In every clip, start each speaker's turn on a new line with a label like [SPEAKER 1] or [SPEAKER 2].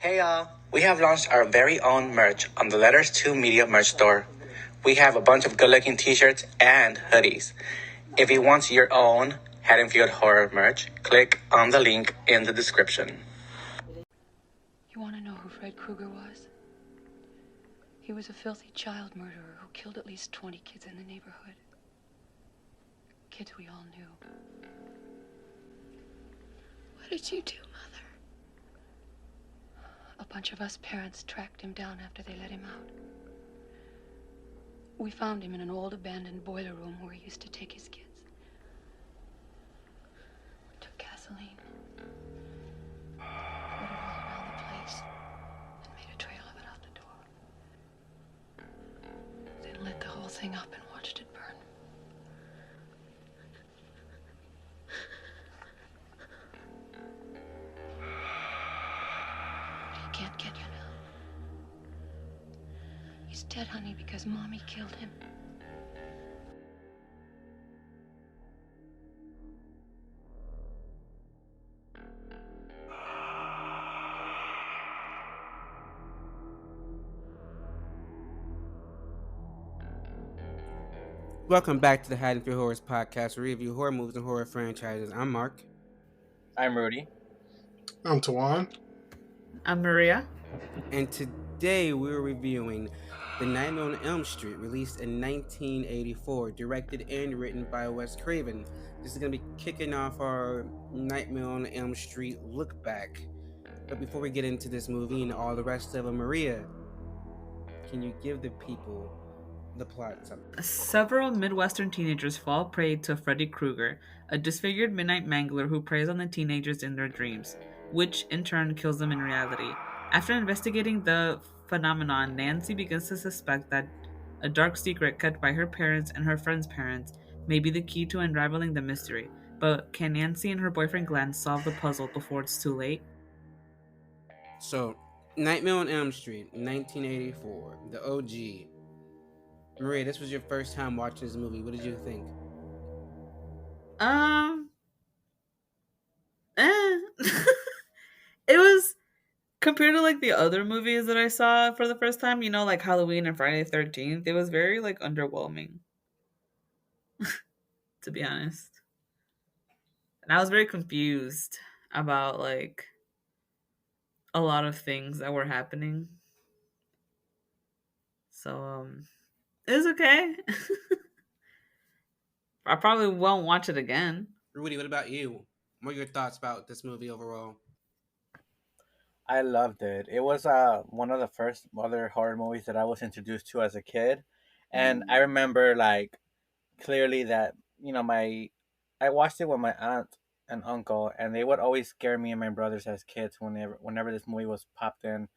[SPEAKER 1] Hey y'all, we have launched our very own merch on the Letters 2 Media merch store. We have a bunch of good looking t-shirts and hoodies. If you want your own Haddonfield Horror merch, click on the link in the description.
[SPEAKER 2] You want to know who Fred Krueger was? He was a filthy child murderer who killed at least 20 kids in the neighborhood. Kids we all knew. What did you do, Mother? A bunch of us parents tracked him down after they let him out. We found him in an old abandoned boiler room where he used to take his kids. We took gasoline, poured it all around the place, and made a trail of it out the door. Then lit the whole thing up and watched it burn. But he can't get you now. He's dead, honey, because Mommy killed him.
[SPEAKER 3] Welcome back to the Haddonfield Horrors podcast, where we review horror movies and horror franchises. I'm Mark.
[SPEAKER 4] I'm Rudy.
[SPEAKER 5] I'm Tawan.
[SPEAKER 6] I'm Maria.
[SPEAKER 3] And today we're reviewing The Nightmare on Elm Street, released in 1984, directed and written by Wes Craven. This is going to be kicking off our Nightmare on Elm Street look back. But before we get into this movie and all the rest of them, Maria, can you give the people the plot?
[SPEAKER 6] Several Midwestern teenagers fall prey to Freddy Krueger, a disfigured midnight mangler who preys on the teenagers in their dreams, which in turn kills them in reality. After investigating the phenomenon, Nancy begins to suspect that a dark secret kept by her parents and her friend's parents may be the key to unraveling the mystery. But can Nancy and her boyfriend Glenn solve the puzzle before it's too late?
[SPEAKER 3] So, Nightmare on Elm Street, 1984, the OG. Maria, this was your first time watching this movie. What did you think?
[SPEAKER 6] It was, compared to like the other movies that I saw for the first time, like Halloween and Friday the 13th, it was very like underwhelming. To be honest. And I was very confused about like a lot of things that were happening. So it was okay. I probably won't watch it again.
[SPEAKER 3] Rudy, what about you? What are your thoughts about this movie overall?
[SPEAKER 4] I loved it. It was one of the first other horror movies that I was introduced to as a kid, and I remember like clearly that I watched it with my aunt and uncle, and they would always scare me and my brothers as kids whenever this movie was popped in,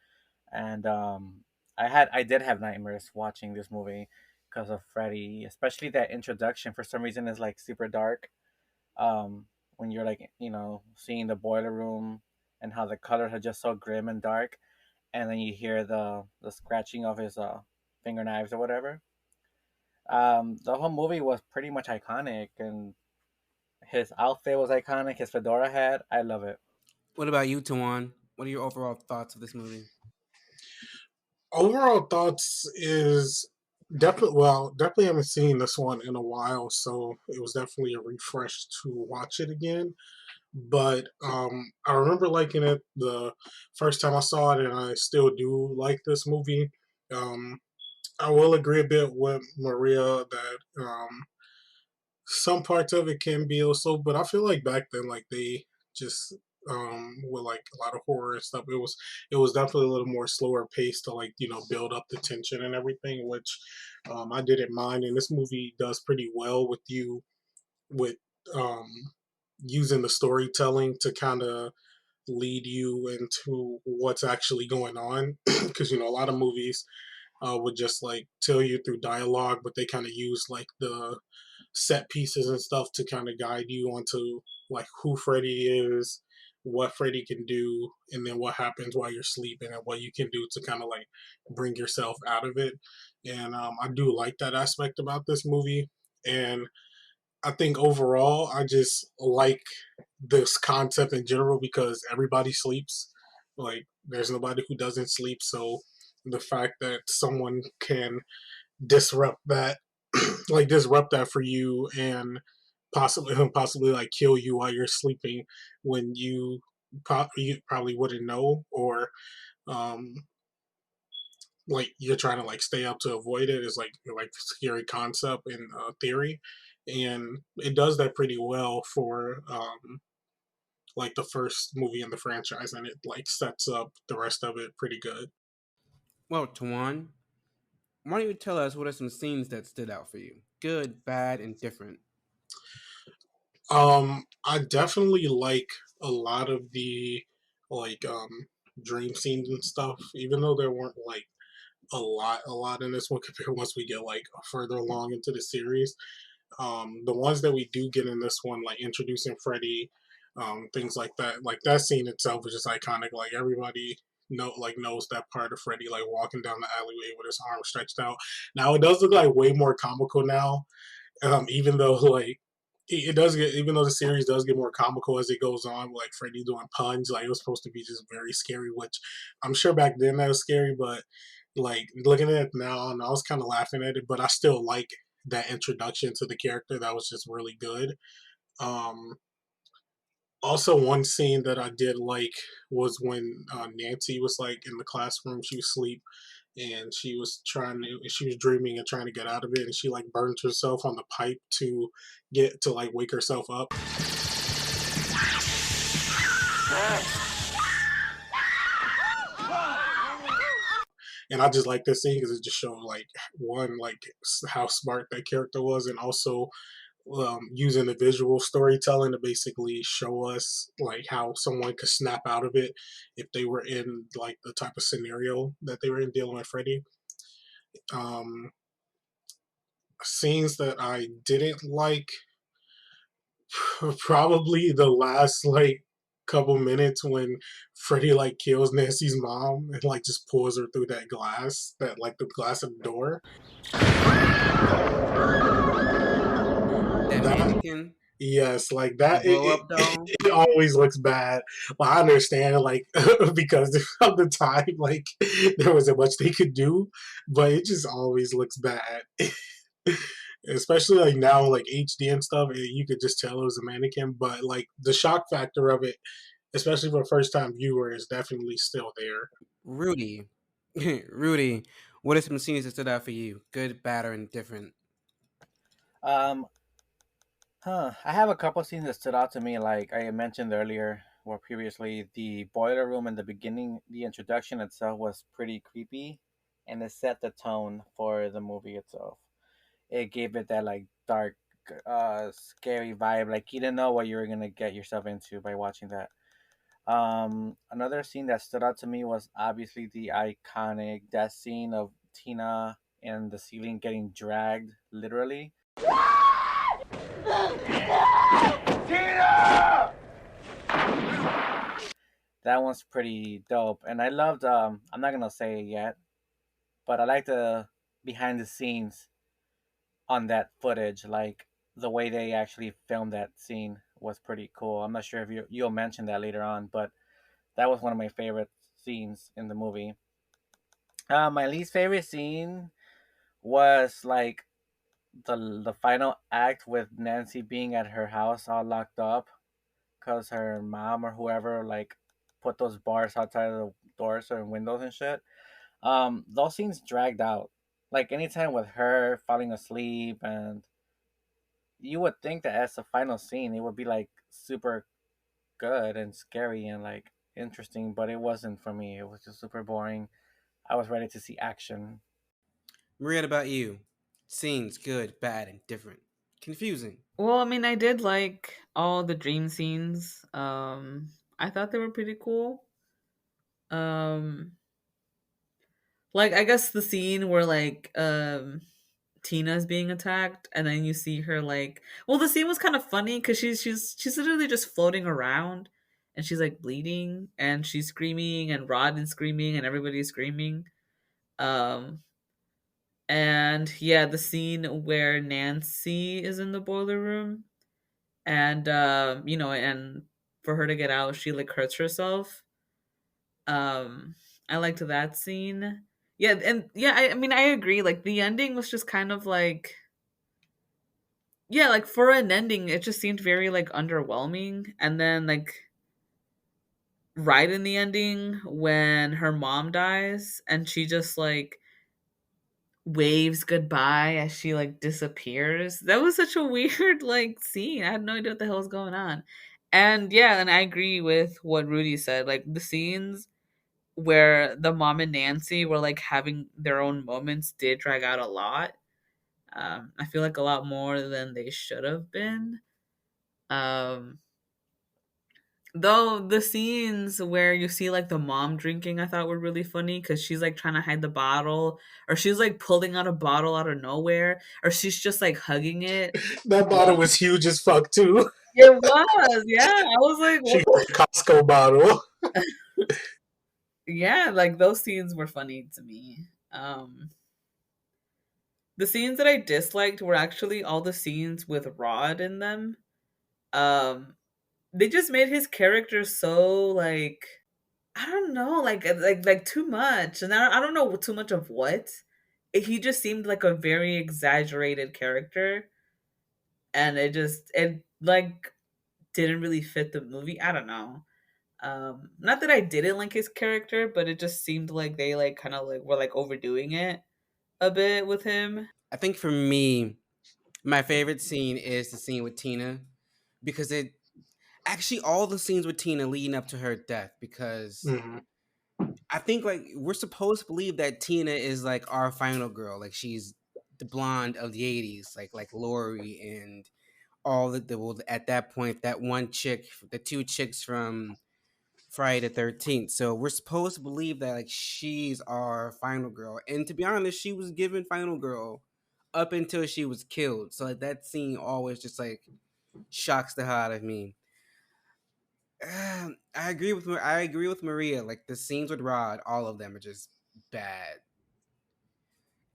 [SPEAKER 4] and I did have nightmares watching this movie because of Freddy, especially that introduction. For some reason, is like super dark. When you're like seeing the boiler room and how the colors are just so grim and dark, and then you hear the scratching of his finger knives or whatever. The whole movie was pretty much iconic, and his outfit was iconic. His fedora hat, I love it.
[SPEAKER 3] What about you, Tawan? What are your overall thoughts of this movie?
[SPEAKER 5] Overall thoughts is definitely haven't seen this one in a while, so it was definitely a refresh to watch it again. But I remember liking it the first time I saw it, and I still do like this movie. Um, I will agree a bit with Maria that some parts of it can be also, but I feel like back then, like they just with like a lot of horror and stuff, it was definitely a little more slower paced to like build up the tension and everything, which I didn't mind. And this movie does pretty well with um, using the storytelling to kind of lead you into what's actually going on, because a lot of movies would just like tell you through dialogue, but they kind of use like the set pieces and stuff to kind of guide you onto like who Freddy is, what Freddy can do, and then what happens while you're sleeping and what you can do to kind of like bring yourself out of it. And I do like that aspect about this movie. And I think overall, I just like this concept in general because everybody sleeps. Like There's nobody who doesn't sleep, so the fact that someone can disrupt that, like disrupt that for you, and possibly like kill you while you're sleeping when you probably wouldn't know, or um like you're trying to like stay up to avoid it, is like scary concept in theory, and it does that pretty well for like the first movie in the franchise, and it like sets up the rest of it pretty good.
[SPEAKER 3] Well, Tawan, why don't you tell us what are some scenes that stood out for you? Good, bad, and different.
[SPEAKER 5] I definitely like a lot of the like dream scenes and stuff, even though there weren't like a lot in this one compared once we get like further along into the series. The ones that we do get in this one, like introducing Freddy, things like that scene itself is just iconic. Like everybody knows that part of Freddy, like walking down the alleyway with his arm stretched out. Now it does look like way more comical now, even though like it does get, even though the series does get more comical as it goes on, like Freddy doing puns, like it was supposed to be just very scary, which I'm sure back then that was scary, but like looking at it now, and I was kind of laughing at it, but I still like that introduction to the character. That was just really good. Um, Also, one scene that I did like was when Nancy was like in the classroom, she was asleep, and she was dreaming and trying to get out of it, and she like burns herself on the pipe to get to like wake herself up. And I just like this scene because it just showed like one, like how smart that character was, and also using the visual storytelling to basically show us like how someone could snap out of it if they were in like the type of scenario that they were in dealing with Freddy. Um, Scenes that I didn't like, probably the last like couple minutes when Freddy like kills Nancy's mom and like just pulls her through that glass, that like the glass of the door.
[SPEAKER 3] That
[SPEAKER 5] That
[SPEAKER 3] mannequin,
[SPEAKER 5] Yes, like
[SPEAKER 3] the
[SPEAKER 5] that.
[SPEAKER 3] blow up doll.
[SPEAKER 5] It always looks bad. Well, I understand, like because of the time, like there wasn't much they could do, but it just always looks bad. Especially like now, like HD and stuff, you could just tell it was a mannequin. But like the shock factor of it, especially for a first time viewer, is definitely still there.
[SPEAKER 3] Rudy, Rudy, what are some scenes that stood out for you? Good, bad, or indifferent?
[SPEAKER 4] Um, I have a couple scenes that stood out to me, like I mentioned earlier, or previously. The boiler room in the beginning, the introduction itself was pretty creepy, and it set the tone for the movie itself. It gave it that like dark, scary vibe. Like you didn't know what you were gonna get yourself into by watching that. Another scene that stood out to me was obviously the iconic death scene of Tina and the ceiling getting dragged, literally. That one's pretty dope, and I loved. I'm not gonna say it yet, but I like the behind the scenes on that footage. Like the way they actually filmed that scene was pretty cool. I'm not sure if you'll mention that later on, but that was one of my favorite scenes in the movie. My least favorite scene was like the final act with Nancy being at her house all locked up because her mom or whoever like put those bars outside of the doors or windows and shit. Those scenes dragged out. Like anytime with her falling asleep, and you would think that as the final scene, it would be like super good and scary and like interesting, but it wasn't for me. It was just super boring. I was ready to see action.
[SPEAKER 3] Maria, what about you? Scenes, good, bad, and different. Confusing.
[SPEAKER 6] Well, I mean, I did like all the dream scenes. I thought they were pretty cool. Um, like I guess the scene where like Tina's being attacked, and then you see her like. Well, the scene was kind of funny because she's literally just floating around, and she's like bleeding, and she's screaming, and Rod is screaming, and everybody's screaming. Um, and yeah, the scene where Nancy is in the boiler room, and and for her to get out, she like hurts herself. Um, I liked that scene. Yeah, and yeah, I mean, I agree. Like the ending was just kind of like, yeah, like for an ending, it just seemed very like underwhelming. And then like right in the ending when her mom dies and she just like waves goodbye as she like disappears. That was such a weird like scene. I had no idea what the hell was going on. And yeah, and I agree with what Rudy said. Like the scenes where the mom and Nancy were like having their own moments did drag out a lot. I feel like a lot more than they should have been. Um, though the scenes where you see like the mom drinking, I thought were really funny because she's like trying to hide the bottle, or she's like pulling out a bottle out of nowhere, or she's just like hugging it.
[SPEAKER 5] That bottle was huge as fuck too.
[SPEAKER 6] It was, yeah. I was like,
[SPEAKER 5] She
[SPEAKER 6] what
[SPEAKER 5] got the Costco bottle.
[SPEAKER 6] yeah, like those scenes were funny to me. The scenes that I disliked were actually all the scenes with Rod in them. Um, they just made his character so like I don't know, like too much, and I don't know too much of what. He just seemed like a very exaggerated character, and it like didn't really fit the movie. I don't know. Not that I didn't like his character, but it just seemed like they like kind of like were like overdoing it a bit with him.
[SPEAKER 3] I think for me, my favorite scene is the scene with Tina because it actually all the scenes with Tina leading up to her death because
[SPEAKER 5] Hmm.
[SPEAKER 3] I think like we're supposed to believe that Tina is like our final girl, like she's the blonde of the '80s, like Lori and all the well, at that point that one chick, the two chicks from Friday the 13th. So we're supposed to believe that like she's our final girl, and to be honest, she was given final girl up until she was killed. So like that scene always just like shocks the hell out of me. I agree with Maria. Like the scenes with Rod, all of them are just bad.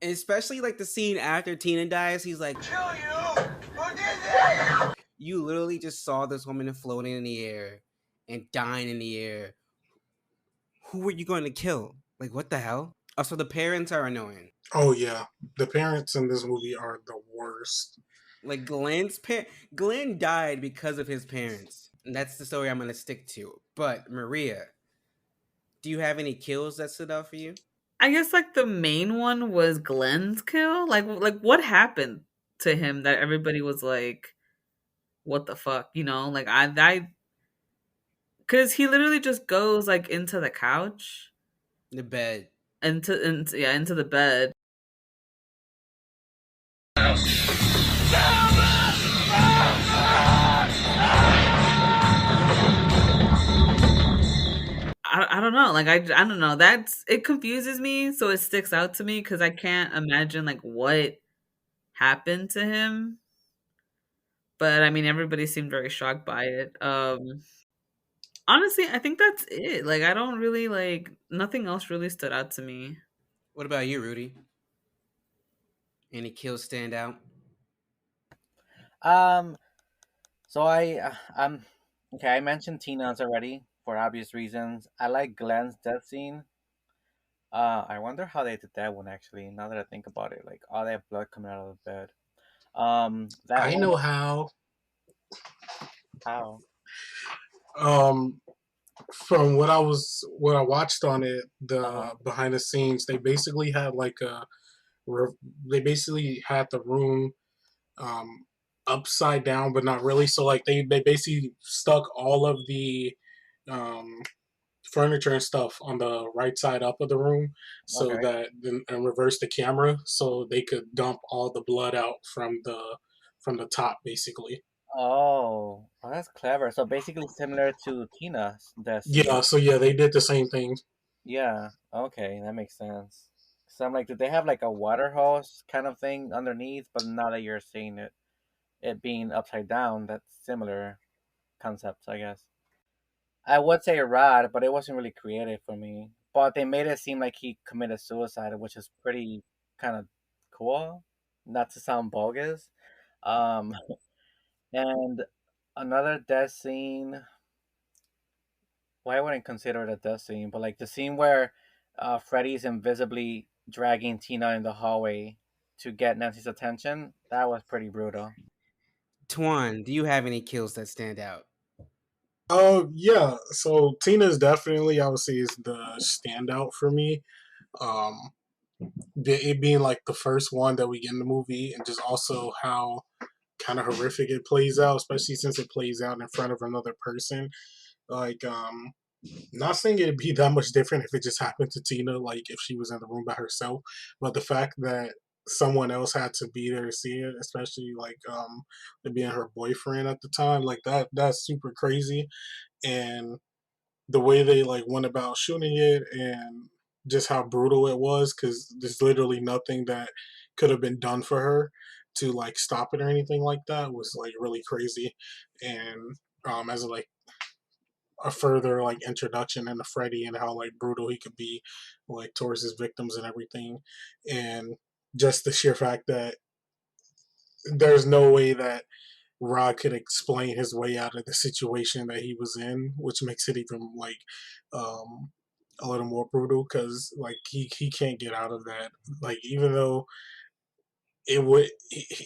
[SPEAKER 3] And especially like the scene after Tina dies, he's like, "Kill you! Who did this?" You literally just saw this woman floating in the air and dying in the air. Who were you going to kill? Like what the hell? Also, the parents are annoying.
[SPEAKER 5] Oh yeah, the parents in this movie are the worst.
[SPEAKER 3] Like Glenn died because of his parents. And that's the story I'm gonna stick to. But Maria, do you have any kills that stood out for you?
[SPEAKER 6] I guess like the main one was Glenn's kill. Like what happened to him that everybody was like, "What the fuck?" You know, like I because he literally just goes like into the couch,
[SPEAKER 3] The bed.
[SPEAKER 6] into yeah, into the bed. I don't know. Like I don't know. That's it confuses me, so it sticks out to me because I can't imagine like what happened to him. But I mean, everybody seemed very shocked by it. Honestly, I think that's it. Like I don't really like nothing else really stood out to me.
[SPEAKER 3] What about you, Rudy? Any kills stand out?
[SPEAKER 4] Um, so okay. I mentioned Tina's already for obvious reasons. I like Glenn's death scene. I wonder how they did that one actually. Now that I think about it, like all that blood coming out of the bed. That
[SPEAKER 5] I
[SPEAKER 4] one.
[SPEAKER 5] know how.
[SPEAKER 4] How?
[SPEAKER 5] Um, from what I watched on it,
[SPEAKER 4] Uh huh.
[SPEAKER 5] the behind the scenes, re- they basically had the room um upside down, but not really. So like they basically stuck all of the um furniture and stuff on the right side up of the room so
[SPEAKER 4] Okay.
[SPEAKER 5] that then and reverse the camera so they could dump all the blood out from the top basically.
[SPEAKER 4] Oh, that's clever. So basically similar to Tina's death
[SPEAKER 5] Yeah,
[SPEAKER 4] scene.
[SPEAKER 5] so yeah, they did the same thing.
[SPEAKER 4] Yeah. Okay, that makes sense. So I'm like, did they have like a water hose kind of thing underneath? But now that you're seeing it being upside down, that's similar concepts, I guess. I would say Rod, but it wasn't really creative for me. But they made it seem like he committed suicide, which is pretty kind of cool. Not to sound bogus. Um, and another death scene. Well, I wouldn't consider it a death scene, but like the scene where Freddy's invisibly dragging Tina in the hallway to get Nancy's attention, that was pretty brutal.
[SPEAKER 3] Tuan, do you have any kills that stand out?
[SPEAKER 5] Yeah. So Tina's definitely, I would say, is the standout for me. Um, it being like the first one that we get in the movie, and just also how kind of horrific it plays out, especially since it plays out in front of another person. Like, not saying it'd be that much different if it just happened to Tina, like if she was in the room by herself, but the fact that someone else had to be there to see it, especially like it being her boyfriend at the time, like that's super crazy. And the way they like went about shooting it and just how brutal it was, because there's literally nothing that could have been done for her to like stop it or anything like that, was like really crazy. And as like a further like introduction into Freddy and how like brutal he could be like towards his victims and everything. And just the sheer fact that there's no way that Rod could explain his way out of the situation that he was in, which makes it even like um a little more brutal, because like he can't get out of that. Like even though it would,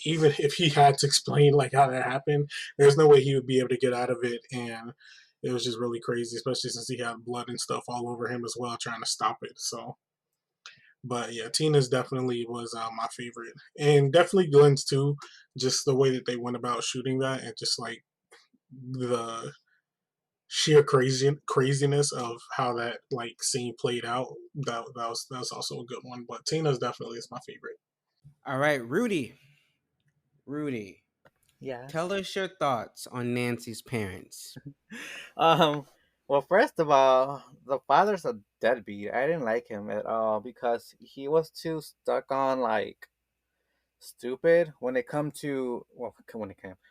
[SPEAKER 5] even if he had to explain like how that happened, there's no way he would be able to get out of it. And it was just really crazy, especially since he had blood and stuff all over him as well, trying to stop it. So, but yeah, Tina's definitely was my favorite, and definitely Glenn's too. Just the way that they went about shooting that, and just like the sheer craziness of how that like scene played out. That was also a good one. But Tina's definitely is my favorite.
[SPEAKER 3] All right, Rudy. Rudy,
[SPEAKER 4] Yes.
[SPEAKER 3] tell us your thoughts on Nancy's parents.
[SPEAKER 4] Um. Well, first of all, the father's a deadbeat. I didn't like him at all because he was too stuck on like stupid when it come to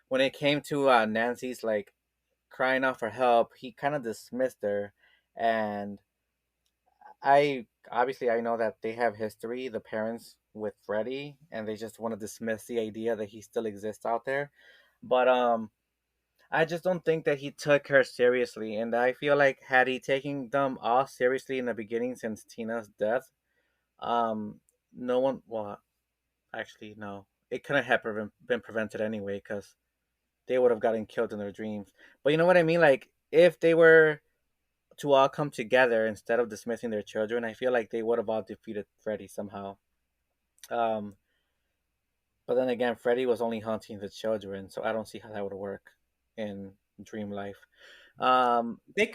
[SPEAKER 4] when it came to Nancy's like crying out for help. He kind of dismissed her, and I obviously I know that they have history, the parents with Freddy, and they just want to dismiss the idea that he still exists out there. But I just don't think that he took her seriously, and I feel like had he taken them all seriously in the beginning since Tina's death, um, no one. Well, actually, no, it couldn't have been prevented anyway because they would have gotten killed in their dreams. But you know what I mean? Like if they were to all come together instead of dismissing their children, I feel like they would have all defeated Freddy somehow. Um, but then again, Freddy was only hunting the children, so I don't see how that would work in dream life. Um,
[SPEAKER 3] The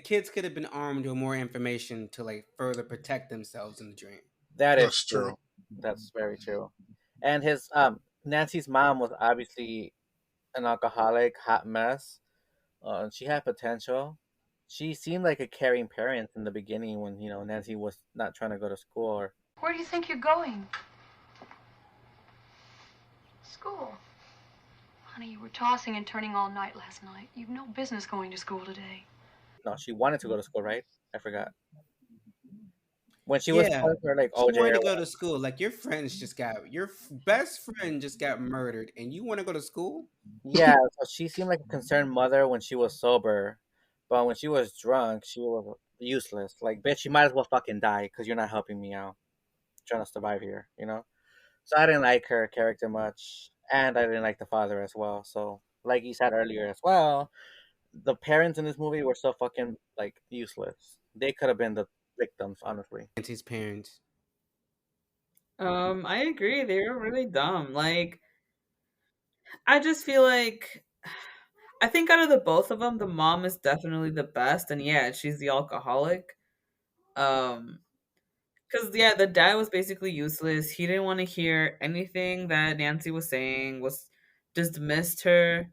[SPEAKER 3] kids could have been armed with more information to like further protect themselves in the dream.
[SPEAKER 4] that is
[SPEAKER 5] That's true.
[SPEAKER 4] true. That's very true. And his Nancy's mom was obviously an alcoholic, hot mess. She had potential. She seemed like a caring parent in the beginning when Nancy was not trying to go to school. Or
[SPEAKER 2] Where do you think you're going? School. Honey, you were tossing and turning all night last night. You've no business going to school today.
[SPEAKER 4] no, she wanted to go to school, right? I forgot when she was
[SPEAKER 3] Yeah,
[SPEAKER 4] telling her like
[SPEAKER 3] she
[SPEAKER 4] OJ
[SPEAKER 3] wanted
[SPEAKER 4] or
[SPEAKER 3] to go
[SPEAKER 4] what.
[SPEAKER 3] to school. Like your best friend just got murdered, and you want to go to school?
[SPEAKER 4] Yeah, so she seemed like a concerned mother when she was sober, but when she was drunk, she was useless. Like, bitch, you might as well fucking die because you're not helping me out. Trying to survive here. So I didn't like her character much, and I didn't like the father as well. So, like you said earlier as well, the parents in this movie were so fucking like useless. They could have been the victims, honestly.
[SPEAKER 3] Nancy's parents.
[SPEAKER 6] I agree. They were really dumb. Like, I just feel like I think out of the both of them, the mom is definitely the best, and yeah, she's the alcoholic. Um, because yeah, the dad was basically useless. He didn't want to hear anything that Nancy was saying. Was dismissed her.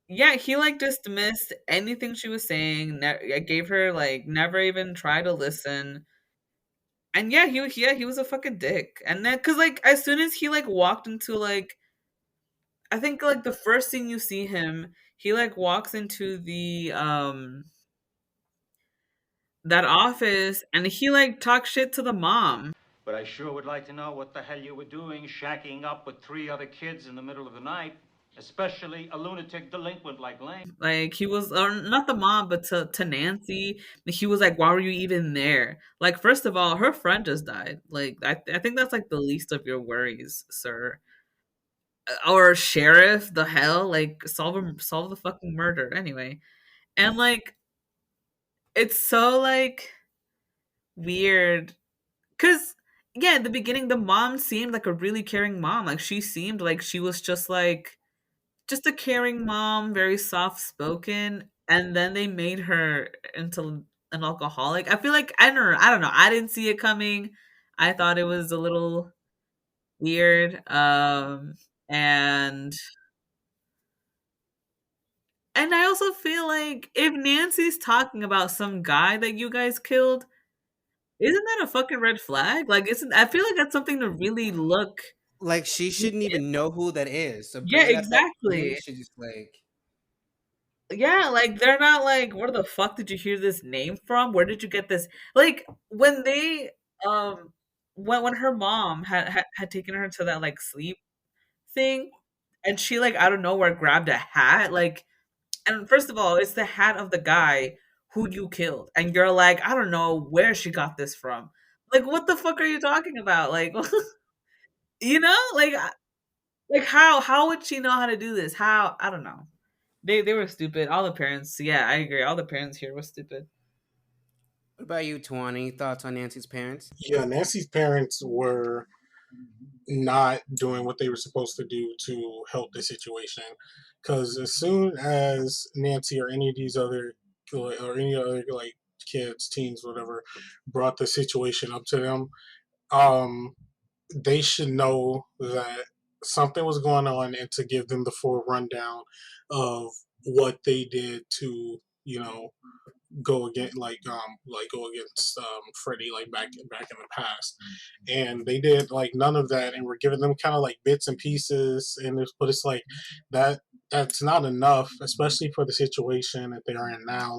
[SPEAKER 6] Yeah, he like dismissed anything she was saying. Gave her like never even tried to listen. And yeah, he was a fucking dick. And then cuz like as soon as he like walked into like I think like the first thing you see him, he like walks into the that office and he like talks shit to the mom.
[SPEAKER 7] But I sure would like to know what the hell you were doing shacking up with three other kids in the middle of the night.
[SPEAKER 6] especially a lunatic delinquent like Lane. Like he was, or not the mom, but to Nancy, he was like, "Why were you even there?" Like, first of all, her friend just died. Like, I think that's like the least of your worries, sir. Or sheriff, the hell, like solve the fucking murder anyway. And like, it's so like weird because yeah, in the beginning, the mom seemed like a really caring mom. Like she seemed like she was just a caring mom, very soft spoken, and then they made her into an alcoholic. I feel like I don't know. I didn't see it coming. I thought it was a little weird. And I also feel like if Nancy's talking about some guy that you guys killed, isn't that a fucking red flag? Like, isn't I feel like that's something to really look.
[SPEAKER 3] Like she shouldn't even know who that is. So
[SPEAKER 6] Yeah,
[SPEAKER 3] bringing up that name
[SPEAKER 6] exactly.
[SPEAKER 3] should just like
[SPEAKER 6] Yeah, like they're not like, where the fuck did you hear this name from? Where did you get this? Like when they um when her mom had taken her to that like sleep thing, and she like out of nowhere grabbed a hat, like, and first of all, it's the hat of the guy who you killed, and you're like, I don't know where she got this from. Like, what the fuck are you talking about? Like, like like how would she know how to do this? How, I don't know. They were stupid. All the parents, yeah, I agree. All the parents here were stupid.
[SPEAKER 3] what about you, 20? Thoughts on Nancy's parents?
[SPEAKER 5] Yeah, Nancy's parents were not doing what they were supposed to do to help the situation. Because as soon as Nancy or any of these other or any other like kids, teens, whatever, brought the situation up to them, um, they should know that something was going on and to give them the full rundown of what they did to go against go against Freddy like back in the past, and they did like none of that, and we're giving them kind of like bits and pieces, but it's like that that's not enough, especially for the situation that they are in now.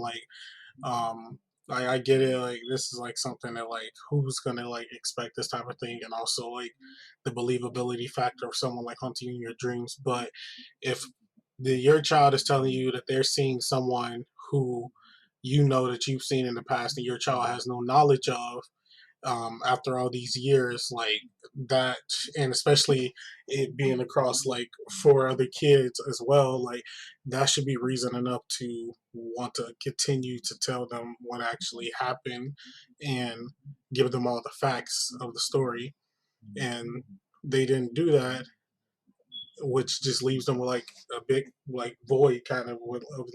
[SPEAKER 5] I get it. Like this is like something that like who's gonna like expect this type of thing, and also like the believability factor of someone like hunting you in your dreams. But if your child is telling you that they're seeing someone who you know that you've seen in the past and your child has no knowledge of, after all these years, like that, and especially it being across like four other kids as well, like that should be reason enough to want to continue to tell them what actually happened and give them all the facts of the story. And they didn't do that, which just leaves them with like a big like void kind of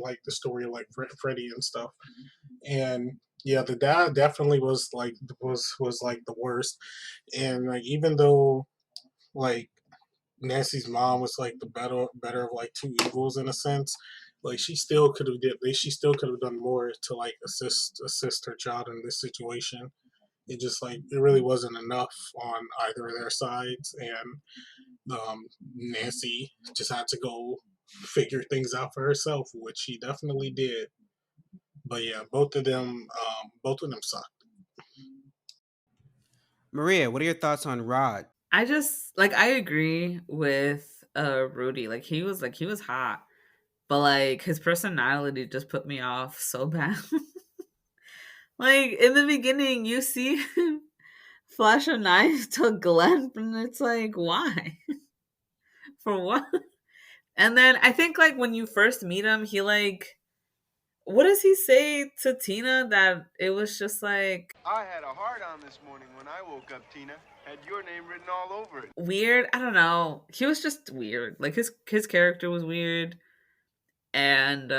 [SPEAKER 5] like the story of like Freddy and stuff. And yeah, the dad definitely was like the worst. And like even though like Nancy's mom was like the better of like two evils in a sense, like she still could have done more to like assist her child in this situation. It just like it really wasn't enough on either of their sides, and Nancy just had to go figure things out for herself, which she definitely did. But yeah, both of them suck.
[SPEAKER 3] Maria, what are your thoughts on Rod?
[SPEAKER 6] I just like, I agree with Rudy. Like he was hot, but like his personality just put me off so bad. Like in the beginning, you see him flash a knife to Glenn, and it's like, why? For what? And then I think like when you first meet him, he like, what does he say to Tina that it was just like
[SPEAKER 7] I had a heart on this morning when I woke up, Tina. Had your name written all over it.
[SPEAKER 6] weird? I don't know. He was just weird. Like his character was weird, and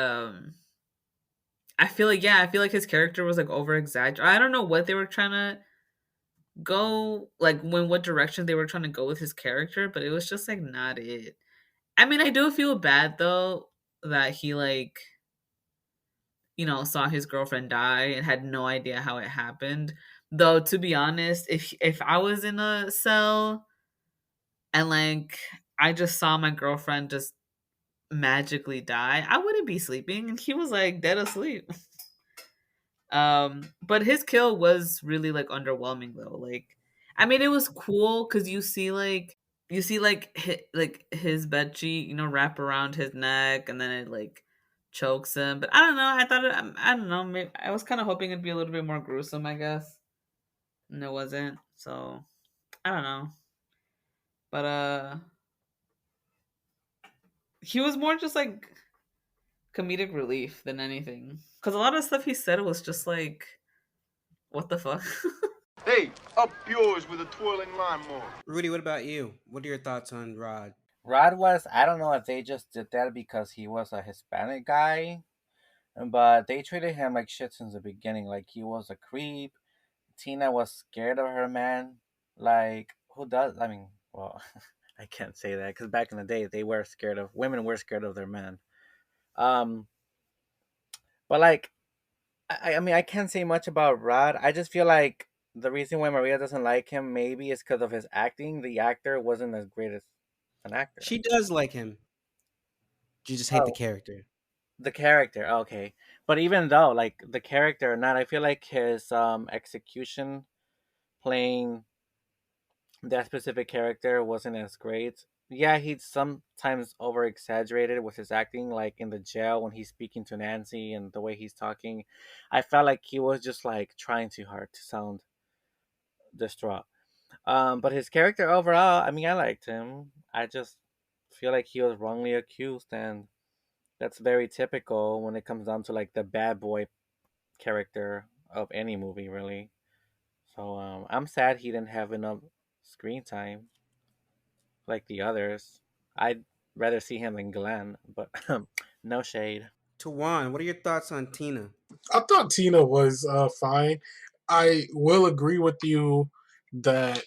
[SPEAKER 6] I feel like his character was like over exaggerated. I don't know what they were trying to go, like when what direction they were trying to go with his character, but it was just like not it. I mean, I do feel bad though that he like, saw his girlfriend die and had no idea how it happened. Though to be honest, if I was in a cell and like I just saw my girlfriend just magically die, I wouldn't be sleeping, and he was like dead asleep. But his kill was really like underwhelming though. Like, I mean, it was cool because you see like you see like his bed sheet, wrap around his neck, and then it like chokes him. But I don't know. I thought I don't know. Maybe, I was kind of hoping it'd be a little bit more gruesome. I guess, and it wasn't. So I don't know. But he was more just like comedic relief than anything. Because a lot of stuff he said was just like, what the fuck.
[SPEAKER 7] Hey, up yours with a twirling lawnmower.
[SPEAKER 3] Rudy, what about you? What are your thoughts on Rod?
[SPEAKER 4] Rod was, I don't know if they just did that because he was a Hispanic guy, but they treated him like shit since the beginning. Like he was a creep. Tina was scared of her man. Like who does? I mean, well, I can't say that because back in the day, they were scared of women were scared of their men. Um, but like, I mean, I can't say much about Rod. I just feel like the reason why Maria doesn't like him maybe is because of his acting. The actor wasn't as great as an actor.
[SPEAKER 3] She does like him. You just hate the
[SPEAKER 4] Oh,
[SPEAKER 3] character.
[SPEAKER 4] the character, okay. But even though, like the character or not, I feel like his execution playing that specific character wasn't as great. Yeah, he's sometimes over exaggerated with his acting, like in the jail when he's speaking to Nancy and the way he's talking. I felt like he was just like trying too hard to sound distraught. But his character overall, I mean, I liked him. I just feel like he was wrongly accused, and that's very typical when it comes down to like the bad boy character of any movie, really. So I'm sad he didn't have enough screen time like the others. I'd rather see him than Glenn, but no shade.
[SPEAKER 3] Tawan, what are your thoughts on Tina?
[SPEAKER 5] I thought Tina was fine. I will agree with you that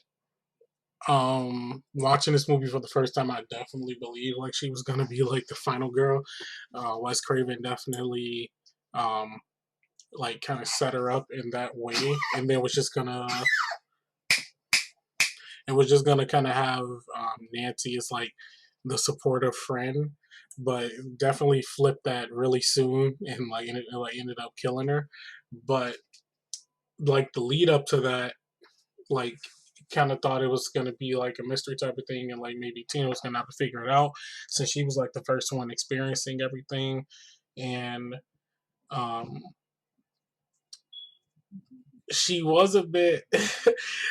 [SPEAKER 5] watching this movie for the first time, I definitely believed like she was gonna be like the final girl. Wes Craven definitely um like kind of set her up in that way, and then was just gonna kind of have Nancy as like the supportive friend, but definitely flipped that really soon and ended up killing her. But like the lead up to that, like kind of thought it was going to be like a mystery type of thing, and like maybe Tina was going to have to figure it out since she was like the first one experiencing everything. And um she was a bit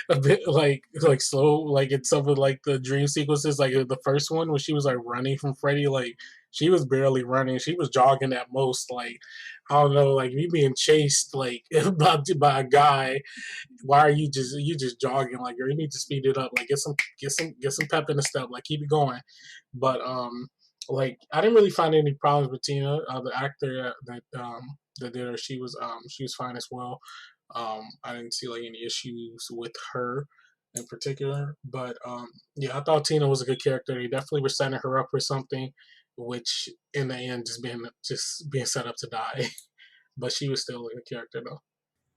[SPEAKER 5] a bit like slow like in some of like the dream sequences, like the first one when she was like running from Freddy, like she was barely running, she was jogging at most. Like I don't know, like me being chased like by a guy, why are you just jogging? Like you need to speed it up. Like get some pep in the step. Like keep it going. But like I didn't really find any problems with Tina. The actor that did her, she was fine as well. I didn't see like any issues with her in particular. But yeah, I thought Tina was a good character. They definitely were setting her up for something, which in the end just being set up to die. But she was still a good character though.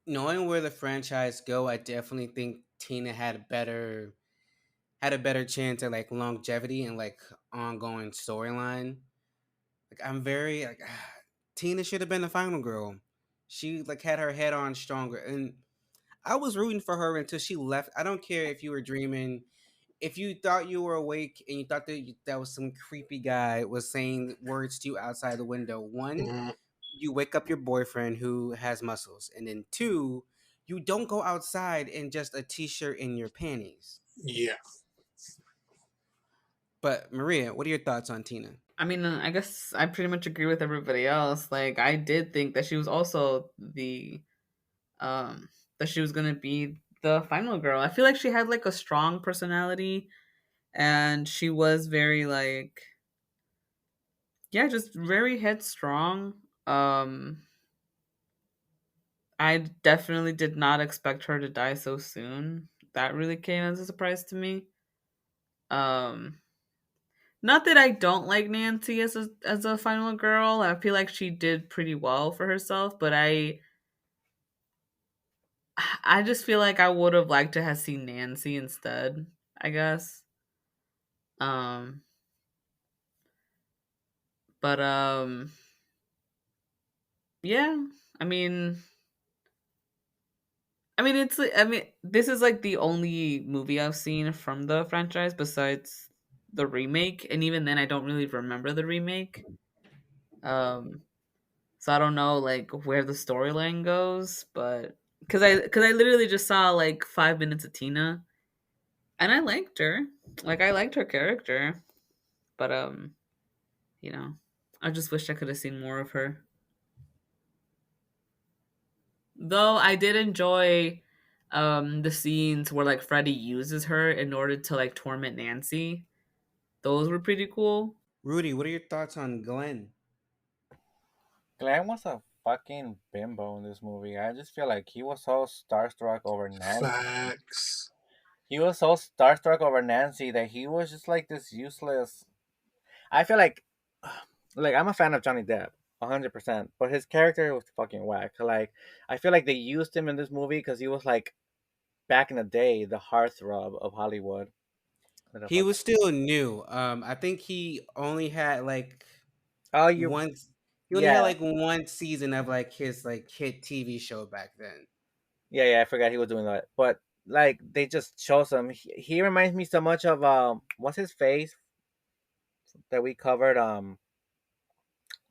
[SPEAKER 3] Knowing where the franchise go, I definitely think Tina had a better chance at like longevity and like ongoing storyline. Like I'm very like Tina should have been the final girl. She like had her head on stronger, and I was rooting for her until she left. I don't care if you were dreaming, if you thought you were awake and you thought that was some creepy guy was saying words to you outside the window. One,
[SPEAKER 5] Mhm.
[SPEAKER 3] you wake up your boyfriend who has muscles, and then two, you don't go outside in just a t-shirt and your panties.
[SPEAKER 5] Yeah.
[SPEAKER 3] But Maria, what are your thoughts on Tina?
[SPEAKER 6] I mean, I guess I pretty much agree with everybody else. Like, I did think that she was also that she was gonna be the final girl. I feel like she had like a strong personality, and she was very like, yeah, just very headstrong. I definitely did not expect her to die so soon. That really came as a surprise to me. Um, Not that I don't like Nancy as a final girl. I feel like she did pretty well for herself, but I just feel like I would have liked to have seen Nancy instead, I guess. Um but yeah, I mean, I mean, this is like the only movie I've seen from the franchise besides the remake, and even then, I don't really remember the remake. Um, so I don't know like where the storyline goes, but because I literally just saw like 5 minutes of Tina, and I liked her. Like I liked her character, but you know, I just wish I could have seen more of her. Though I did enjoy the scenes where like Freddy uses her in order to like torment Nancy. Those were pretty cool.
[SPEAKER 3] Rudy, what are your thoughts on Glenn?
[SPEAKER 4] Glenn was a fucking bimbo in this movie. I just feel like he was so starstruck over Nancy.
[SPEAKER 5] Facts.
[SPEAKER 4] He was so starstruck over Nancy that he was just like this useless. I feel like I'm a fan of Johnny Depp, 100%, but his character was fucking whack. Like, I feel like they used him in this movie because he was like back in the day the heartthrob of Hollywood. What the
[SPEAKER 3] He
[SPEAKER 4] fuck?
[SPEAKER 3] was still new. I think he only had like
[SPEAKER 4] Oh, you
[SPEAKER 3] one. He only
[SPEAKER 4] yeah,
[SPEAKER 3] had like one season of like his like hit TV show back then.
[SPEAKER 4] yeah. I forgot he was doing that, but like they just chose him. He reminds me so much of what's his face that we covered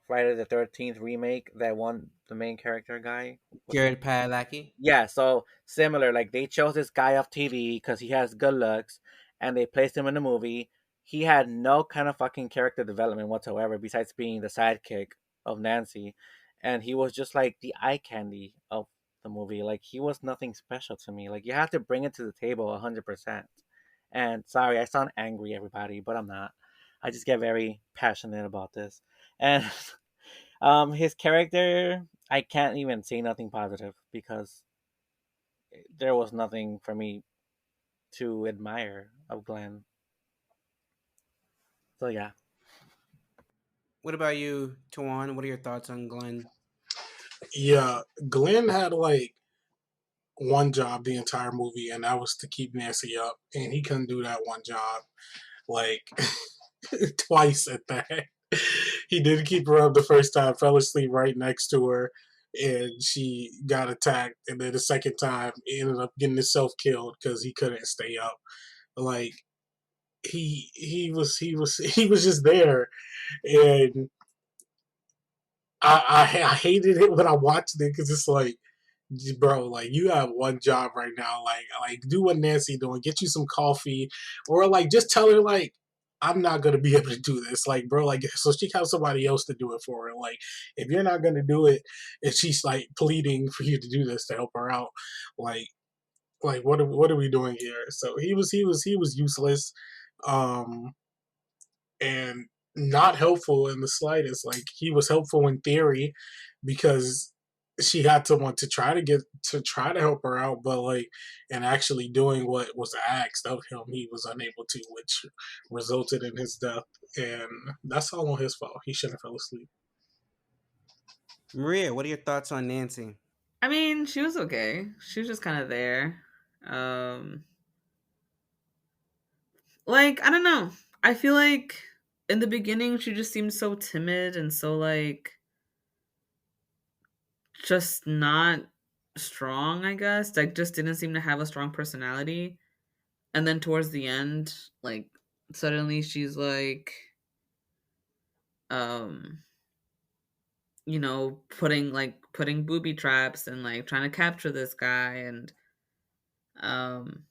[SPEAKER 4] Friday the 13th remake, that one, the main character guy. What's his
[SPEAKER 3] Jared Padalecki.
[SPEAKER 4] Yeah, so similar. Like they chose this guy off TV because he has good looks, and they placed him in the movie. He had no kind of fucking character development whatsoever, besides being the sidekick of Nancy, and he was just like the eye candy of the movie. Like he was nothing special to me. Like you have to bring it to the table 100%. And sorry, I sound angry, everybody, but I'm not. I just get very passionate about this, and his character, I can't even say nothing positive because there was nothing for me to admire of Glenn. So yeah,
[SPEAKER 3] What about you, Tawan? What are your thoughts on Glenn?
[SPEAKER 5] Yeah, Glenn had like one job the entire movie, and that was to keep Nancy up, and he couldn't do that one job like twice at that. He didn't keep her up the first time, fell asleep right next to her, and she got attacked. And then the second time, he ended up getting himself killed because he couldn't stay up. Like he was just there, and I hated it when I watched it because it's like, bro, like you have one job right now. Like do what Nancy doing. Get you some coffee, or like just tell her like I'm not gonna be able to do this. Like, bro, like so she have somebody else to do it for her. Like, if you're not gonna do it, and she's like pleading for you to do this to help her out, like what are we doing here? So he was useless. Um, and not helpful in the slightest. Like he was helpful in theory because she had someone to try to help her out, but like and actually doing what was asked of him, he was unable to, which resulted in his death. And that's all on his fault. He shouldn't have fell asleep.
[SPEAKER 3] Maria, what are your thoughts on Nancy?
[SPEAKER 6] I mean, she was okay. She was just kind of there. Um, like I don't know. I feel like in the beginning she just seemed so timid and so like just not strong. I guess like just didn't seem to have a strong personality. And then towards the end, like suddenly she's like, um, putting booby traps and like trying to capture this guy and um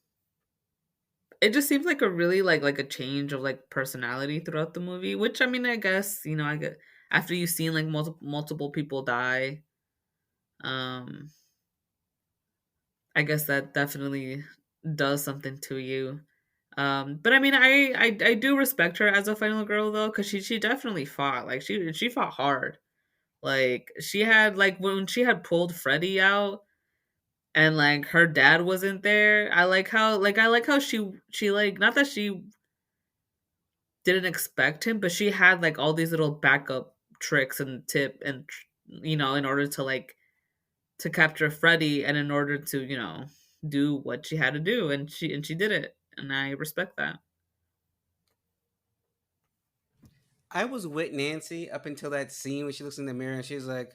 [SPEAKER 6] it just seems like a really like a change of like personality throughout the movie, which I mean I guess, I get after you've seen like multiple people die, um I guess that definitely does something to you. But I mean I do respect her as a final girl though, because she definitely fought. Like she fought hard. Like she had like when she had pulled Freddy out and like her dad wasn't there. I like how she like not that she didn't expect him, but she had like all these little backup tricks and tip and in order to like to capture Freddy and in order to do what she had to do, and she did it, and I respect that.
[SPEAKER 3] I was with Nancy up until that scene where she looks in the mirror and she's like,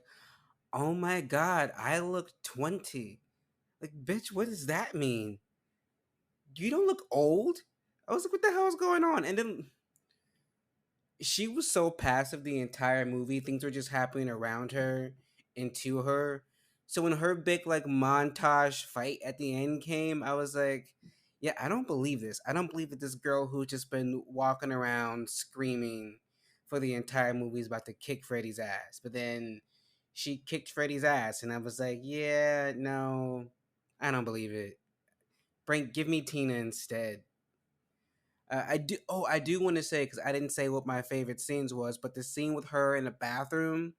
[SPEAKER 3] "Oh my god, I look 20." Like, bitch, what does that mean? You don't look old. I was like, what the hell is going on? And then she was so passive the entire movie. Things were just happening around her and to her. So when her big like montage fight at the end came, I was like, yeah, I don't believe this. I don't believe that this girl who just been walking around screaming for the entire movie is about to kick Freddy's ass. But then she kicked Freddy's ass, and I was like, yeah, no, I don't believe it. Give me Tina instead. I do. Oh, I do want to say because I didn't say what my favorite scenes was, but the scene with her in the bathroom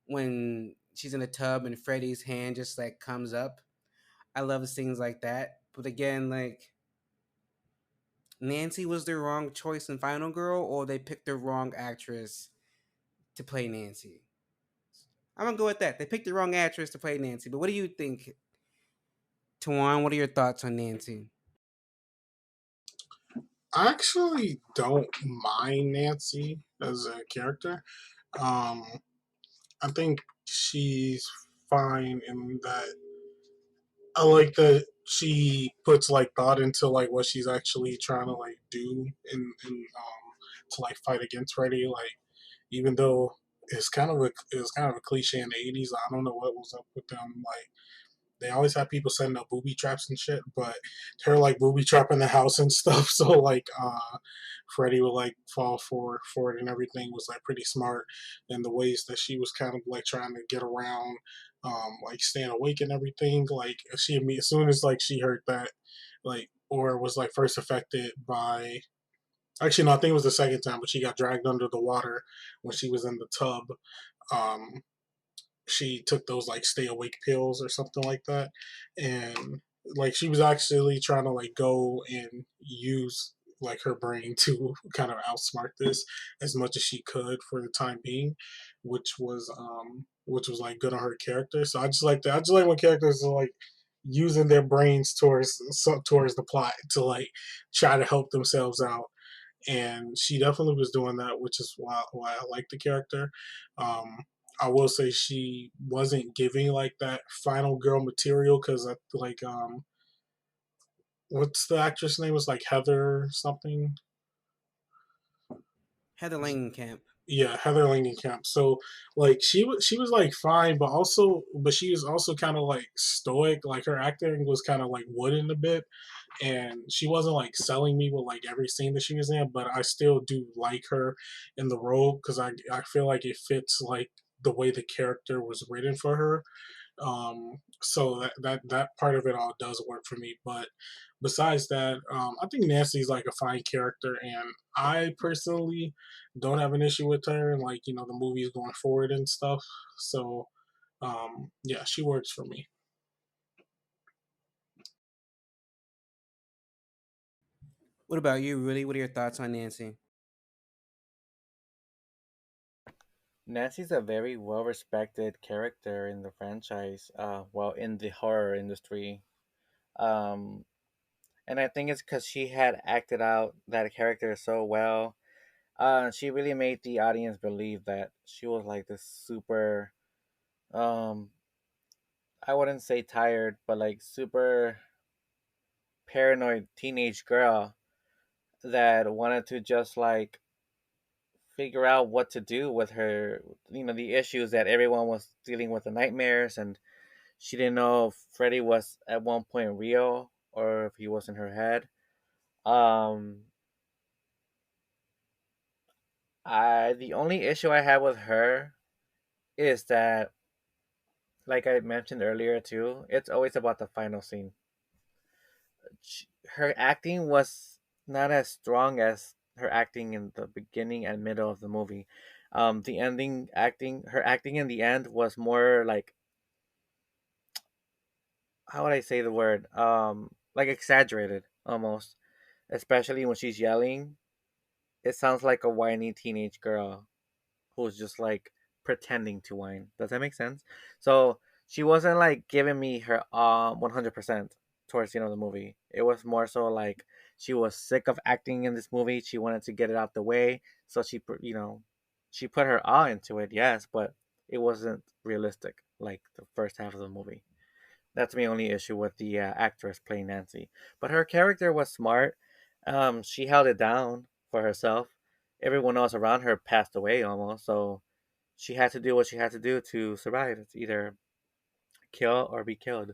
[SPEAKER 3] when she's in the tub and Freddy's hand just like comes up. I love scenes like that. But again, like Nancy was the wrong choice in Final Girl, or they picked the wrong actress to play Nancy. I'm gonna go with that. They picked the wrong actress to play Nancy. But what do you think, Tawan? What are your thoughts on Nancy?
[SPEAKER 5] I actually don't mind Nancy as a character. Um, I think she's fine in that. I like that she puts like thought into like what she's actually trying to like do in to like fight against Freddy. Like even though it's kind of a cliche in the '80s. I don't know what was up with them. Like they always have people setting up booby traps and shit, but her like booby trapping the house and stuff. So like Freddie would like fall for it and everything was like pretty smart. And the ways that she was kind of like trying to get around, like staying awake and everything. Like as soon as like she heard that, like or was like first affected by. Actually, no, I think it was the second time, but she got dragged under the water when she was in the tub. Um, she took those like stay awake pills or something like that, and like she was actually trying to like go and use like her brain to kind of outsmart this as much as she could for the time being, which was like good on her character. So I just like that. I just like when characters are like using their brains towards the plot to like try to help themselves out, and she definitely was doing that, which is why I like the character. Um, I will say she wasn't giving like that final girl material because like what's the actress name was like Heather something.
[SPEAKER 3] Heather Langenkamp.
[SPEAKER 5] Yeah, Heather Langenkamp. So like she was like fine, but she was also kind of like stoic. Like her acting was kind of like wooden a bit, and she wasn't like selling me with like every scene that she was in. But I still do like her in the role because I feel like it fits like the way the character was written for her. So that part of it all does work for me. But besides that, I think Nancy's like a fine character, and I personally don't have an issue with her and like the movies going forward and stuff. So yeah, she works for me.
[SPEAKER 3] What about you, Rudy? What are your thoughts on Nancy?
[SPEAKER 4] Nancy's a very well respected character in the franchise, well, in the horror industry. Um, and I think it's because she had acted out that character so well. She really made the audience believe that she was like this super, um, I wouldn't say tired, but like super paranoid teenage girl that wanted to just like figure out what to do with her, the issues that everyone was dealing with, the nightmares, and she didn't know if Freddy was at one point real or if he was in her head. Um, I the only issue I have with her is that, like I mentioned earlier too, it's always about the final scene. Her acting was not as strong as her acting in the beginning and middle of the movie. The ending acting, her acting in the end was more like, how would I say the word? Like exaggerated almost, especially when she's yelling. It sounds like a whiny teenage girl who's just like pretending to whine. Does that make sense? So she wasn't like giving me her 100% towards the end of the movie. It was more so like she was sick of acting in this movie. She wanted to get it out the way, so she put her into it. Yes, but it wasn't realistic like the first half of the movie. That's my only issue with the actress playing Nancy. But her character was smart. She held it down for herself. Everyone else around her passed away almost, so she had to do what she had to do to survive. It's either kill or be killed.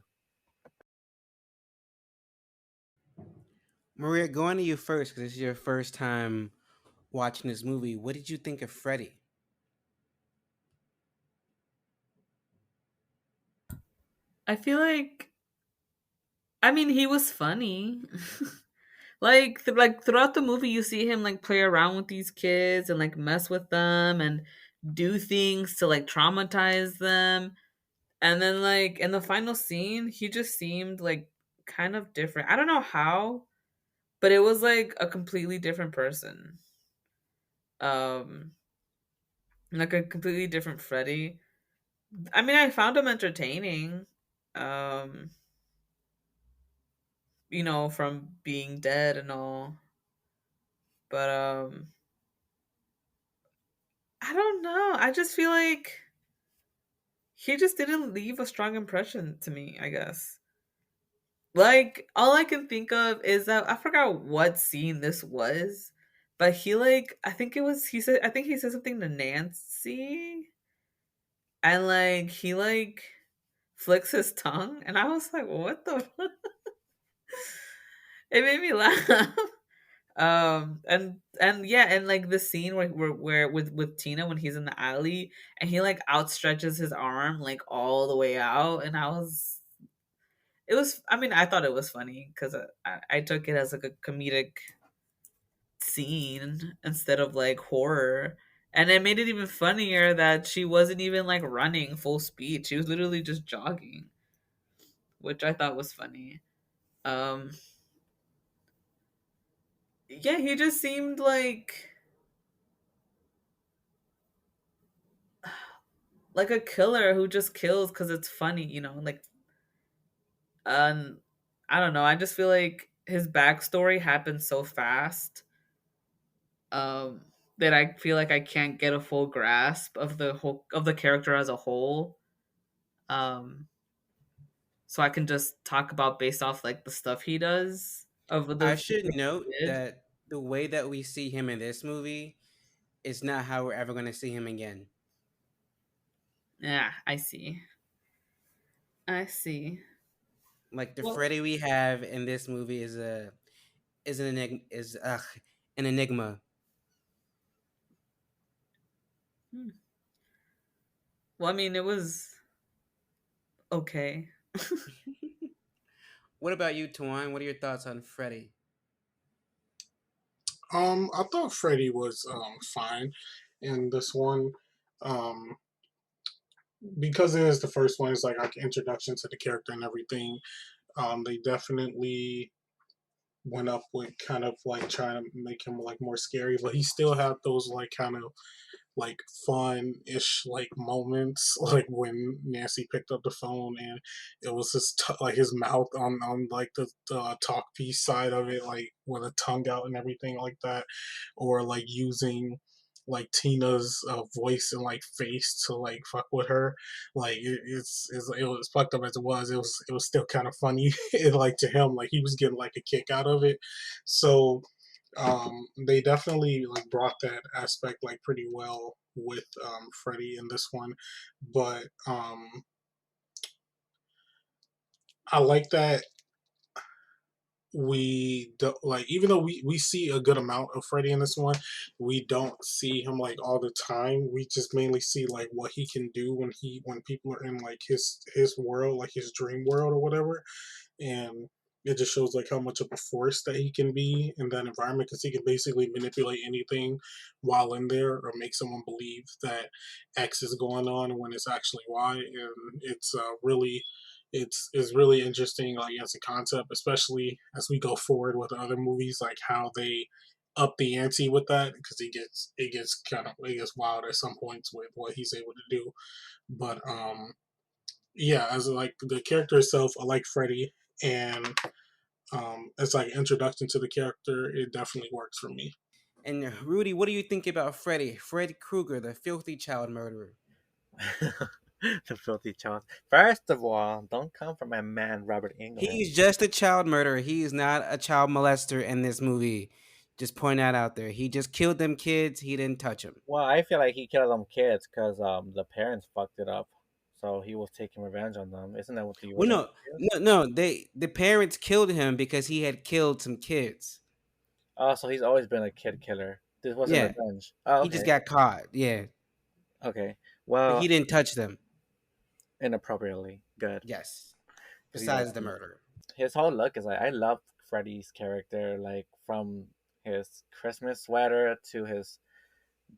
[SPEAKER 3] Maria, going to you first because this is your first time watching this movie. What did you think of Freddy?
[SPEAKER 6] I feel like, I mean, he was funny. Like throughout the movie, you see him like play around with these kids and like mess with them and do things to like traumatize them. And then like in the final scene, he just seemed like kind of different. I don't know how, but it was like a completely different person. Um, like a completely different Freddy. I mean, I found him entertaining. Um, from being dead and all. But I don't know. I just feel like he just didn't leave a strong impression to me, I guess. Like all I can think of is that I forgot what scene this was, but he like I think he said something to Nancy and like he like flicks his tongue and I was like, what the it made me laugh. And yeah, and like the scene where with Tina when he's in the alley and he like outstretches his arm like all the way out, and it was, I mean, I thought it was funny because I took it as like a comedic scene instead of like horror. And it made it even funnier that she wasn't even like running full speed. She was literally just jogging, which I thought was funny. Um yeah, he just seemed like a killer who just kills because it's funny, like um I don't know. I just feel like his backstory happened so fast um that I feel like I can't get a full grasp of the character as a whole. Um so I can just talk about based off like the stuff he does of the
[SPEAKER 3] I
[SPEAKER 6] things
[SPEAKER 3] should
[SPEAKER 6] he
[SPEAKER 3] note
[SPEAKER 6] did.
[SPEAKER 3] that the way that we see him in this movie is not how we're ever going to see him again.
[SPEAKER 6] Yeah, I see. I see.
[SPEAKER 3] Like the
[SPEAKER 6] Well,
[SPEAKER 3] Freddy we have in this movie is an enigma.
[SPEAKER 6] hmm. Well, I mean, it was okay.
[SPEAKER 3] What about you, Tuan? What are your thoughts on Freddy?
[SPEAKER 5] I thought Freddy was fine in this one. Um, because it is the first one, it's like introduction to the character and everything. They definitely went up with kind of like trying to make him like more scary, but he still had those like kind of like fun-ish like moments, like when Nancy picked up the phone and it was like his mouth on like the talk piece side of it, like with a tongue out and everything like that, or like using like Tina's voice and like face to like fuck with her. Like it was fucked up as it was still kind of funny. And like to him, like he was getting like a kick out of it. So they definitely like brought that aspect like pretty well with Freddy in this one, but I like that we don't like, even though we see a good amount of Freddy in this one, we don't see him like all the time. We just mainly see like what he can do when people are in like his world, like his dream world or whatever, and it just shows like how much of a force that he can be in that environment because he can basically manipulate anything while in there or make someone believe that X is going on when it's actually Y, and it's really interesting like as a concept, especially as we go forward with other movies, like how they up the ante with that because it gets wild at some points with what he's able to do. But yeah, as like the character itself, I like Freddy, and as like introduction to the character, it definitely works for me.
[SPEAKER 3] And Rudy, what do you think about Freddy? Freddy Krueger, the filthy child murderer.
[SPEAKER 4] The filthy child. First of all, don't come for my man Robert England.
[SPEAKER 3] He's just a child murderer. He is not a child molester in this movie. Just point that out there. He just killed them kids. He didn't touch them.
[SPEAKER 4] Well, I feel like he killed them kids because the parents fucked it up, so he was taking revenge on them. Isn't that what the
[SPEAKER 3] Well,
[SPEAKER 4] order
[SPEAKER 3] no,
[SPEAKER 4] is?
[SPEAKER 3] no, no. The parents killed him because he had killed some kids.
[SPEAKER 4] Oh, so he's always been a kid killer. This wasn't
[SPEAKER 3] Yeah,
[SPEAKER 4] revenge. Oh,
[SPEAKER 3] he just
[SPEAKER 4] okay,
[SPEAKER 3] got caught. Yeah,
[SPEAKER 4] okay.
[SPEAKER 3] but
[SPEAKER 4] Well,
[SPEAKER 3] he didn't touch them.
[SPEAKER 4] inappropriately good
[SPEAKER 3] Yes.
[SPEAKER 4] because he's like
[SPEAKER 3] Besides the murder.
[SPEAKER 4] his whole look is like I love Freddy's character, like from his Christmas sweater to his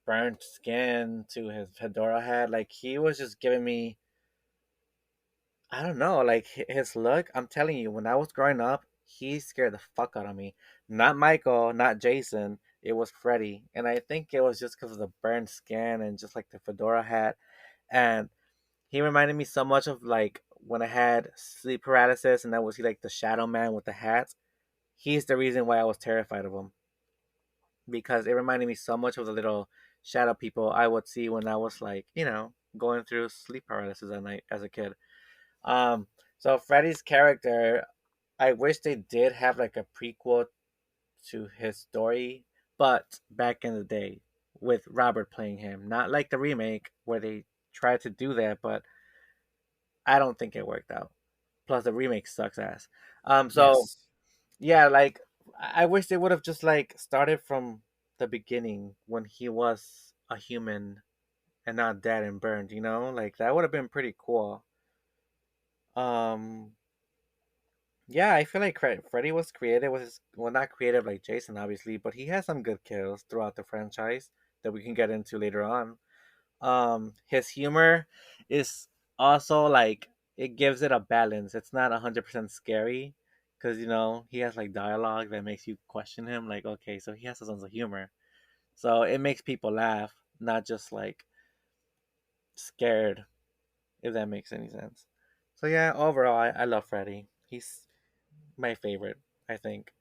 [SPEAKER 4] burnt skin to his fedora hat. Like he was just giving me, I don't know, like his look. I'm telling you, when I was growing up, he scared the fuck out of me. Not Michael, not Jason. It was Freddy, and I think it was just because of the burnt skin and just like the fedora hat. And he reminded me so much of like when I had sleep paralysis, and I would see like the Shadow Man with the hat. He's the reason why I was terrified of him because it reminded me so much of the little shadow people I would see when I was like, going through sleep paralysis at night as a kid. Um, so Freddy's character, I wish they did have like a prequel to his story, but back in the day with Robert playing him, not like the remake where they tried to do that, but I don't think it worked out. Plus, the remake sucks ass. So
[SPEAKER 3] Yes.
[SPEAKER 4] yeah, like I wish they would have just like started from the beginning when he was a human and not dead and burned. Like that would have been pretty cool. Um, yeah, I feel like Freddy was creative with his, well, not creative like Jason, obviously, but he has some good kills throughout the franchise that we can get into later on. His humor is also like it gives it a balance. It's not 100% scary because he has like dialogue that makes you question him. Like, okay, so he has a sense of humor, so it makes people laugh, not just like scared. If that makes any sense. So yeah, overall, I love Freddy. He's my favorite, I think.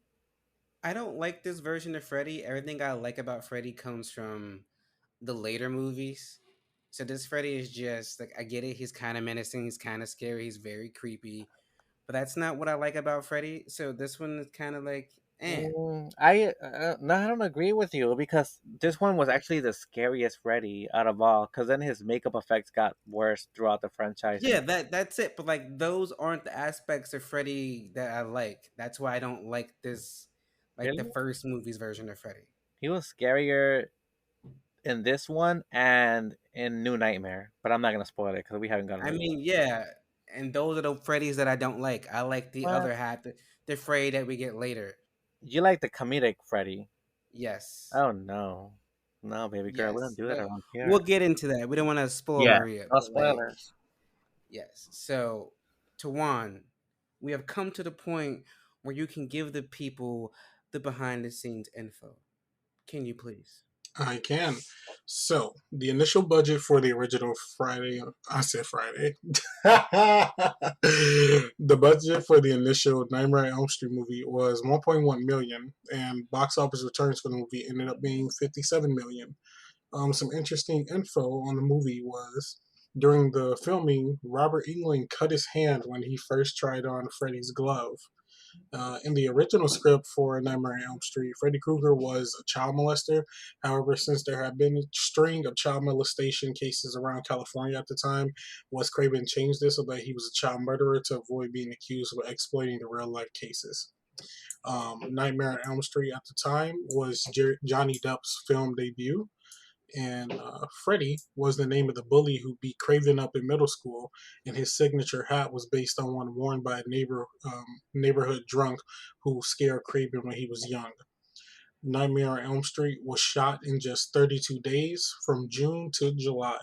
[SPEAKER 3] I don't like this version of Freddy. Everything I like about Freddy comes from the later movies. So this Freddy is just like I get it. He's kind of menacing. He's kind of scary. He's very creepy. But that's not what I like about Freddy. So this one is kind of like eh.
[SPEAKER 4] I no, I don't agree with you because this one was actually the scariest Freddy out of all. Because then his makeup effects got worse throughout the franchise.
[SPEAKER 3] Yeah, that's it. But like those aren't the aspects of Freddy that I like. That's why I don't like this, like the
[SPEAKER 4] Really,
[SPEAKER 3] first movie's version of Freddy.
[SPEAKER 4] he was scarier in this one and in New Nightmare. But I'm not gonna spoil it because we haven't gotten
[SPEAKER 3] I
[SPEAKER 4] there yet.
[SPEAKER 3] mean, yeah, and those are the Freddys that I don't like. I like the
[SPEAKER 4] What?
[SPEAKER 3] other half, the Freddy that we get later.
[SPEAKER 4] You like the comedic Freddy?
[SPEAKER 3] Yes,
[SPEAKER 4] Oh no, no, baby girl, we don't
[SPEAKER 3] yes.
[SPEAKER 4] do that around
[SPEAKER 3] We'll
[SPEAKER 4] here.
[SPEAKER 3] get into that. We don't want to
[SPEAKER 4] Yeah,
[SPEAKER 3] spoiler it,
[SPEAKER 4] no
[SPEAKER 3] but like,
[SPEAKER 4] spoilers.
[SPEAKER 3] yes. So, Tawan, we have come to the point where you can give the people the behind the scenes info. Can you please?
[SPEAKER 5] I can. So, the initial budget for the original Friday, I said Friday. The budget for the initial Nightmare on Elm Street movie was 1.1 million, and box office returns for the movie ended up being 57 million. Some interesting info on the movie was during the filming, Robert Englund cut his hand when he first tried on Freddy's glove. In the original script for Nightmare on Elm Street, Freddy Krueger was a child molester. However, since there had been a string of child molestation cases around California at the time, Wes Craven changed this so that he was a child murderer to avoid being accused of exploiting the real life cases. Nightmare on Elm Street at the time was Johnny Depp's film debut, and Freddy was the name of the bully who beat Craven up in middle school, and his signature hat was based on one worn by a neighborhood drunk who scared Craven when he was young. Nightmare on Elm Street was shot in just 32 days from June to July.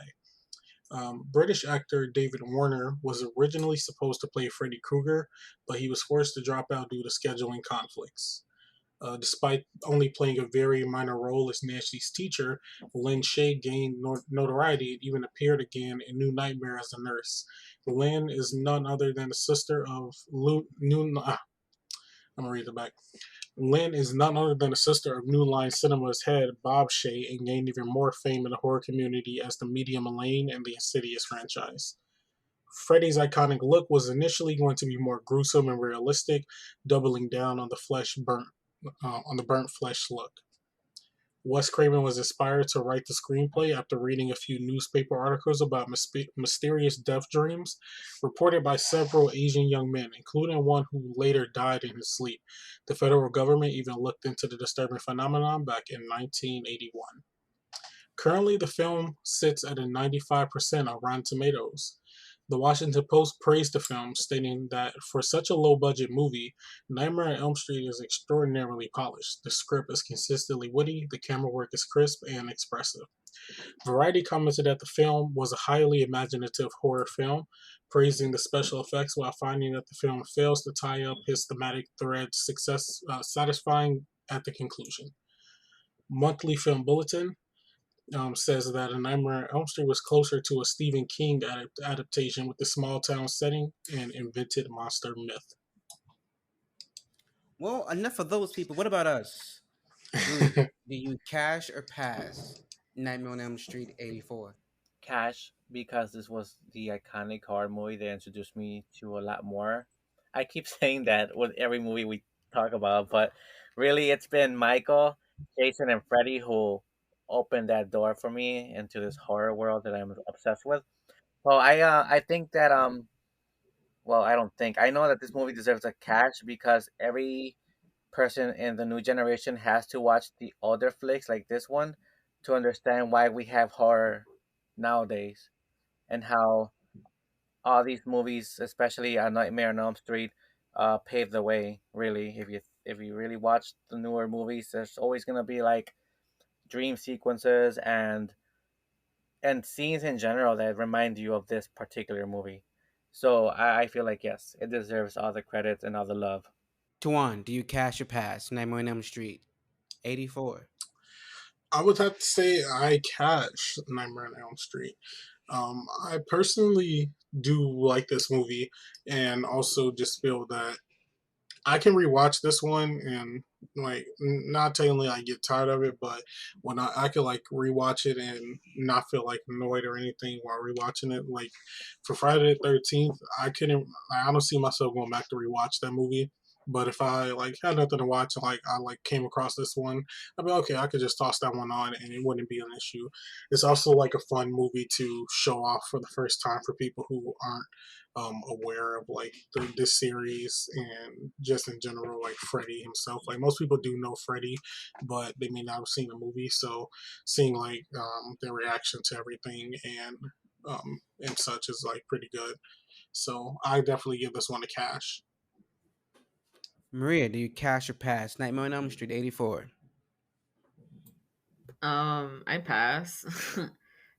[SPEAKER 5] British actor David Warner was originally supposed to play Freddy Krueger, but he was forced to drop out due to scheduling conflicts. Despite only playing a very minor role as Nancy's teacher, Lynn Shay gained notoriety and even appeared again in New Nightmare as a nurse. Lynn is none other than the sister of I'm gonna read it back. Lynn is none other than the sister of New Line Cinema's head, Bob Shay, and gained even more fame in the horror community as the medium Elaine in the Insidious franchise. Freddy's iconic look was initially going to be more gruesome and realistic, doubling down on the burnt flesh look. Wes Craven was inspired to write the screenplay after reading a few newspaper articles about mysterious death dreams reported by several Asian young men, including one who later died in his sleep. The federal government even looked into the disturbing phenomenon back in 1981. Currently, the film sits at a 95% on Rotten Tomatoes. The Washington Post praised the film, stating that for such a low budget movie, Nightmare on Elm Street is extraordinarily polished. The script is consistently witty, the camera work is crisp and expressive. Variety commented that the film was a highly imaginative horror film, praising the special effects while finding that the film fails to tie up his thematic threads satisfying at the conclusion. Monthly Film Bulletin says that A Nightmare on Elm Street was closer to a Stephen King adaptation with the small town setting and invented monster myth.
[SPEAKER 3] Well, enough of those people. What about us? Maria, do you cash or pass Nightmare on Elm Street 84?
[SPEAKER 4] Cash, because this was the iconic horror movie that introduced me to a lot more. I keep saying that with every movie we talk about, but really it's been Michael, Jason, and Freddy who opened that door for me into this horror world that I'm obsessed with. Well, I think that well, I don't think, I know that this movie deserves a cash because every person in the new generation has to watch the older flicks like this one to understand why we have horror nowadays and how all these movies, especially Nightmare on Elm Street, paved the way. Really, if you really watch the newer movies, there's always gonna be like dream sequences and scenes in general that remind you of this particular movie. So I feel like yes, it deserves all the credits and all the love.
[SPEAKER 3] Tuan, do you cash or pass Nightmare on Elm Street 84?
[SPEAKER 5] I would have to say I catch Nightmare on Elm Street. I personally do like this movie, and also just feel that I can rewatch this one and like not technically I get tired of it, but when I can like rewatch it and not feel like annoyed or anything while rewatching it. Like for Friday the 13th, I don't see myself going back to rewatch that movie. But if I like had nothing to watch, like I like came across this one, I'd be okay. I could just toss that one on, and it wouldn't be an issue. It's also like a fun movie to show off for the first time for people who aren't aware of like this series and just in general like Freddy himself. Like most people do know Freddy, but they may not have seen the movie. So seeing like their reaction to everything and such is like pretty good. So I definitely give this one a cash.
[SPEAKER 3] Maria, do you cash or pass Nightmare on Elm Street 84?
[SPEAKER 6] I pass.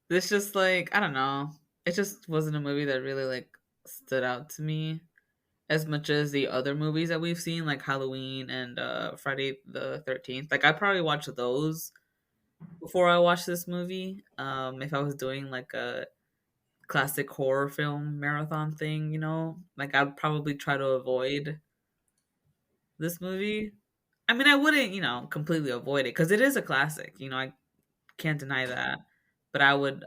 [SPEAKER 6] This just like I don't know. It just wasn't a movie that really like stood out to me as much as the other movies that we've seen, like Halloween and Friday the 13th. Like I probably watched those before I watched this movie. If I was doing like a classic horror film marathon thing, like I'd probably try to avoid this movie. I mean, I wouldn't, completely avoid it because it is a classic. I can't deny that. But I would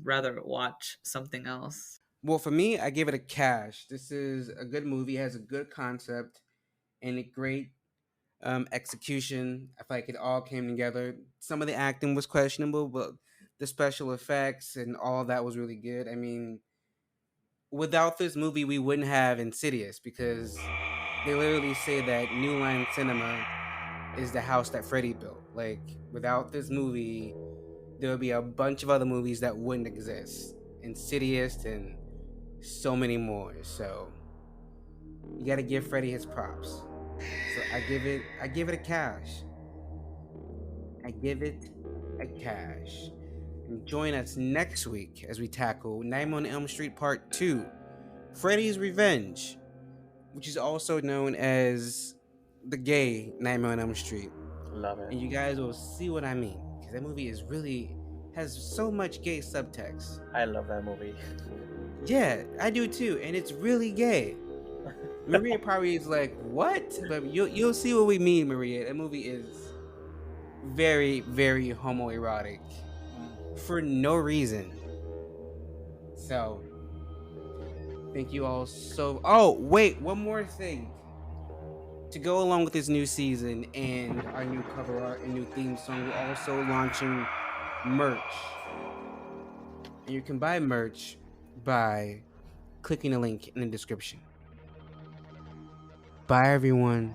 [SPEAKER 6] rather watch something else.
[SPEAKER 3] Well, for me, I give it a cash. This is a good movie, has a good concept, and a great execution. I feel like it all came together. Some of the acting was questionable, but the special effects and all that was really good. I mean, without this movie, we wouldn't have Insidious because they literally say that New Line Cinema is the house that Freddy built. Like, without this movie, there would be a bunch of other movies that wouldn't exist. Insidious and so many more. So you got to give Freddy his props. So I give it a cash. I give it a cash. And join us next week as we tackle Nightmare on Elm Street Part 2, Freddy's Revenge, which is also known as the gay Nightmare on Elm Street.
[SPEAKER 4] Love it.
[SPEAKER 3] And you guys will see what I mean, because that movie is really has so much gay subtext.
[SPEAKER 4] I love that movie.
[SPEAKER 3] Yeah, I do too, and it's really gay. Maria probably is like, "What?" But you'll see what we mean, Maria. That movie is very, very homoerotic for no reason. So Thank you all so. Oh wait, one more thing. To go along with this new season and our new cover art and new theme song, we're also launching merch. And you can buy merch by clicking the link in the description. Bye, everyone.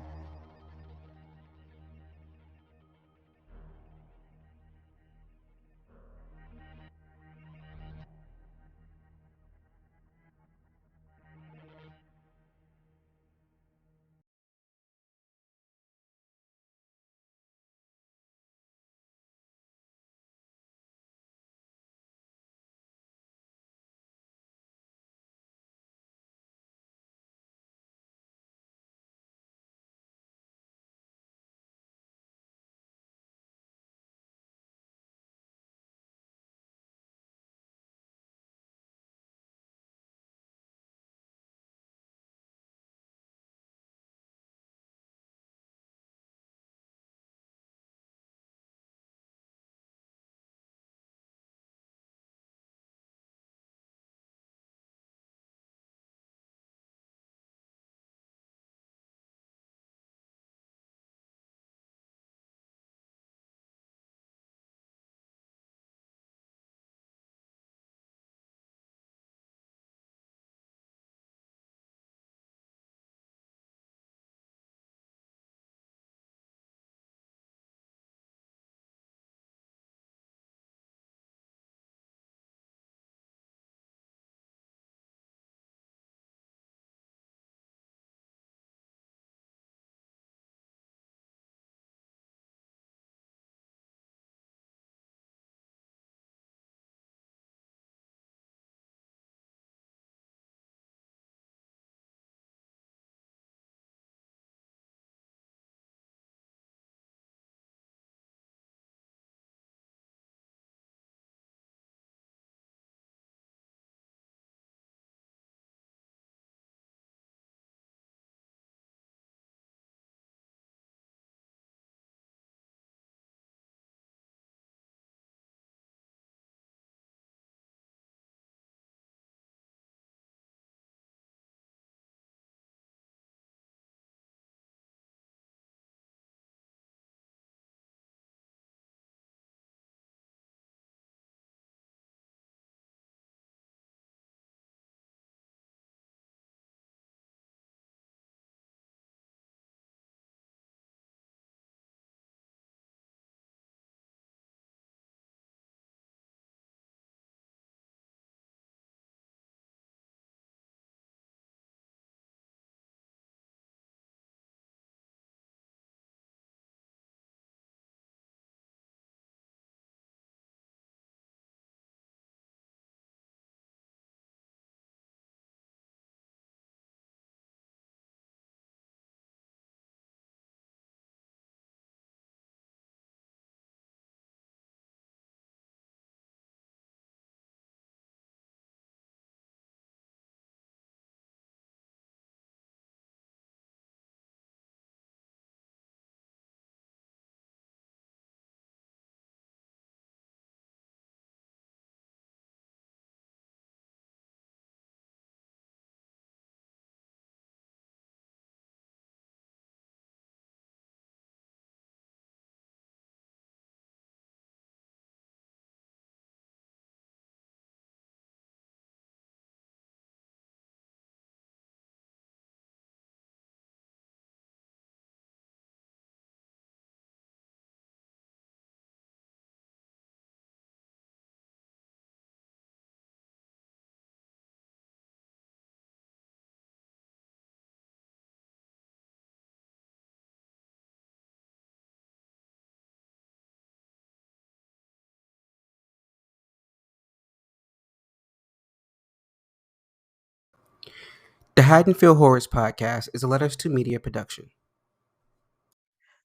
[SPEAKER 3] The Haddonfield Horrors podcast is a Letters to Media production.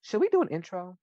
[SPEAKER 8] Should we do an intro?